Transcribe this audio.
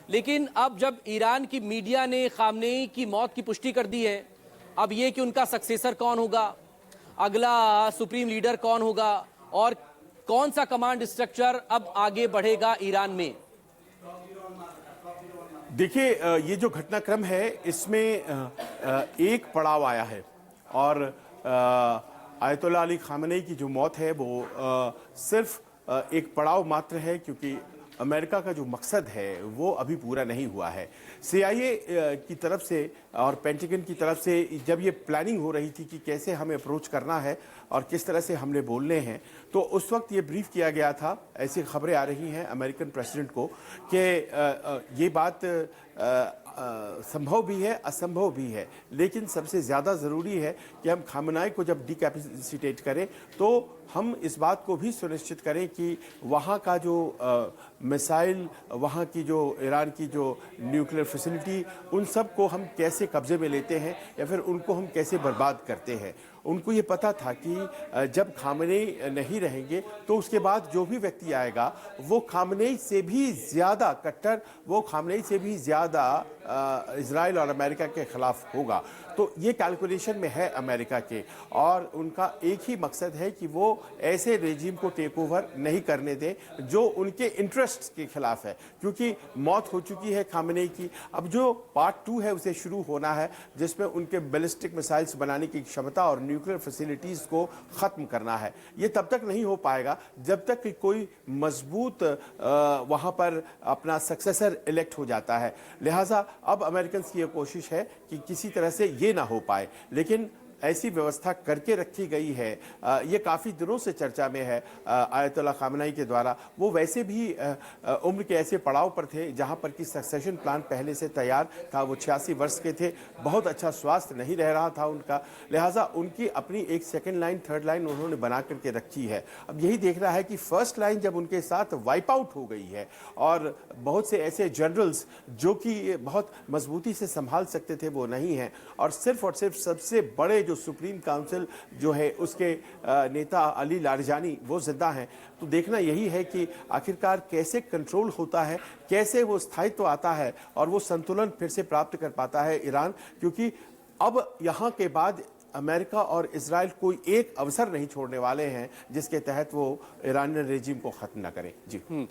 लेकिन अब जब ईरान की मीडिया ने खामनेई की मौत की पुष्टि कर दी है, अब ये कि उनका सक्सेसर कौन होगा, अगला सुप्रीम लीडर कौन होगा और कौन सा कमांड स्ट्रक्चर अब आगे बढ़ेगा ईरान में। देखिए, ये जो घटनाक्रम है इसमें एक पड़ाव आया है और आयतुल्लाह अली खामेनेई की जो मौत है वो सिर्फ एक पड़ाव मात्र है, क्योंकि अमेरिका का जो मकसद है वो अभी पूरा नहीं हुआ है। CIA की तरफ से और पेंटागन की तरफ से जब ये प्लानिंग हो रही थी कि कैसे हमें अप्रोच करना है और किस तरह से हमने बोलने हैं, तो उस वक्त ये ब्रीफ किया गया था। ऐसी खबरें आ रही हैं अमेरिकन प्रेसिडेंट को कि ये बात संभव भी है, असंभव भी है, लेकिन सबसे ज़्यादा ज़रूरी है कि हम खामेनेई को जब डिकैपिसिटेट करें तो हम इस बात को भी सुनिश्चित करें कि वहाँ का जो मिसाइल, वहाँ की जो ईरान की जो न्यूक्लियर फैसिलिटी, उन सब को हम कैसे कब्जे में लेते हैं या फिर उनको हम कैसे बर्बाद करते हैं। उनको ये पता था कि जब खामेनेई नहीं रहेंगे तो उसके बाद जो भी व्यक्ति आएगा वो खामेनेई से भी ज़्यादा कट्टर, वो खामेनेई से भी ज़्यादा इजराइल और अमेरिका के ख़िलाफ़ होगा। तो ये कैलकुलेशन में है अमेरिका के, और उनका एक ही मकसद है कि वो ऐसे रेजिम को टेक ओवर नहीं करने दें जो उनके इंटरेस्ट्स के खिलाफ है, क्योंकि मौत हो चुकी है खामेनेई की। अब जो पार्ट 2 है उसे शुरू होना है, जिसमें उनके बैलिस्टिक मिसाइल्स बनाने की क्षमता और न्यूक्लियर फैसिलिटीज़ को ख़त्म करना है। ये तब तक नहीं हो पाएगा जब तक कि कोई मजबूत वहाँ पर अपना सक्सेसर इलेक्ट हो जाता है। लिहाजा अब अमेरिकन की ये कोशिश है कि किसी तरह से ये ना हो पाए, लेकिन ऐसी व्यवस्था करके रखी गई है। ये काफ़ी दिनों से चर्चा में है आयतुल्लाह खामेनेई के द्वारा। वो वैसे भी उम्र के ऐसे पड़ाव पर थे जहां पर कि सक्सेशन प्लान पहले से तैयार था। वो 86 वर्ष के थे, बहुत अच्छा स्वास्थ्य नहीं रह रहा था उनका, लिहाजा उनकी अपनी एक सेकेंड लाइन, थर्ड लाइन उन्होंने बना करके रखी है। अब यही देखना है कि फर्स्ट लाइन जब उनके साथ वाइप आउट हो गई है और बहुत से ऐसे जनरल्स जो कि बहुत मजबूती से संभाल सकते थे वो नहीं हैं, और सिर्फ सबसे बड़े जो सुप्रीम काउंसिल जो है उसके नेता अली लारिजानी वो जिंदा हैं, तो देखना यही है कि आखिरकार कैसे कंट्रोल होता है, कैसे वो स्थायित्व आता है और वो संतुलन फिर से प्राप्त कर पाता है ईरान। क्योंकि अब यहाँ के बाद अमेरिका और इजराइल कोई एक अवसर नहीं छोड़ने वाले हैं जिसके तहत वो ईरानियन रेजिम को खत्म ना करें। जी।